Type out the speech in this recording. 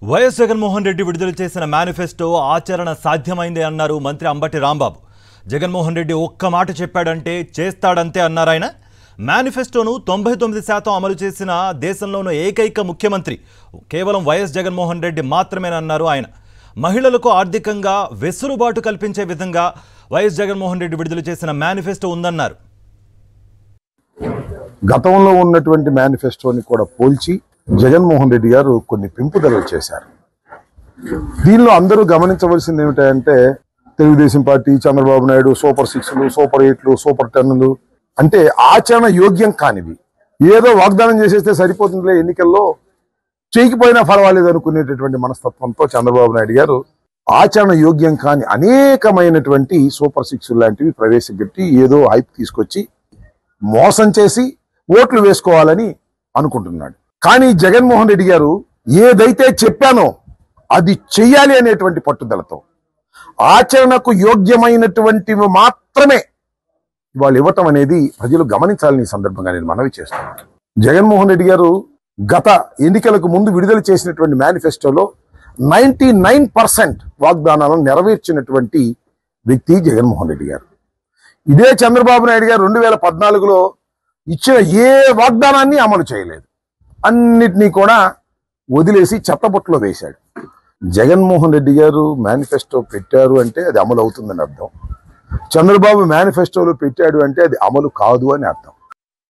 YS Jaganmohan Reddy విడుదల చేసిన manifesto ఆచరణ సాధ్యమైందే అన్నారు మంత్రి అంబటి రాంబాబు. జగన్మోహన్ రెడ్డి ఒక్క మాట చెప్పాడంటే చేస్తాడంతే అన్నారు ఆయన. మేనిఫెస్టోను 99% అమలు చేసిన దేశంలోని ఏకైక ముఖ్యమంత్రి కేవలం వైఎస్ జగన్మోహన్ రెడ్డి మాత్రమేనన్నారు ఆయన. మహిళలకు ఆర్థికంగా వెసులుబాటు కల్పించే విధంగా వైఎస్ జగన్మోహన్ రెడ్డి విడుదల చేసిన మేనిఫెస్టో ఉందన్నారు. గతంలో ఉన్నటువంటి మేనిఫెస్టోని కూడా పోల్చి జగన్మోహన్ రెడ్డి గారు కొన్ని పెంపుదలలు చేశారు. దీనిలో అందరూ గమనించవలసింది ఏమిటంటే తెలుగుదేశం పార్టీ, చంద్రబాబు నాయుడు సూపర్ 6లు, సూపర్ 8లు, సూపర్ 10లు అంటే ఆచరణ యోగ్యం కానివి. ఏదో వాగ్దానం చేసేస్తే సరిపోతుందిలే, ఎన్నికల్లో చేయకపోయినా పర్వాలేదు అనుకునేటటువంటి మనస్తత్వంతో చంద్రబాబు నాయుడు గారు ఆచరణ యోగ్యం కాని అనేకమైనటువంటి సూపర్ 6 లాంటివి ప్రవేశపెట్టి ఏదో హైప్ తీసుకొచ్చి మోసం చేసి ఓట్లు వేసుకోవాలని అనుకుంటున్నాడు. కానీ జగన్మోహన్ రెడ్డి గారు ఏదైతే చెప్పానో అది చెయ్యాలి అనేటువంటి పట్టుదలతో ఆచరణకు యోగ్యమైనటువంటివి మాత్రమే ఇవాళ ఇవ్వటం అనేది ప్రజలు గమనించాలని ఈ సందర్భంగా నేను మనవి చేస్తున్నాను. జగన్మోహన్ రెడ్డి గారు గత ఎన్నికలకు ముందు విడుదల చేసినటువంటి మేనిఫెస్టోలో 99% వాగ్దానాలను నెరవేర్చినటువంటి వ్యక్తి జగన్మోహన్ రెడ్డి గారు. ఇదే చంద్రబాబు నాయుడు గారు 2014లో ఇచ్చిన ఏ వాగ్దానాన్ని అమలు చేయలేదు, అన్నిటినీ కూడా వదిలేసి చెత్తబుట్టలో వేశాడు. జగన్మోహన్ రెడ్డి గారు మేనిఫెస్టో పెట్టారు అంటే అది అమలు అవుతుందని అర్థం. చంద్రబాబు మేనిఫెస్టోలో పెట్టాడు అంటే అది అమలు కాదు అని అర్థం.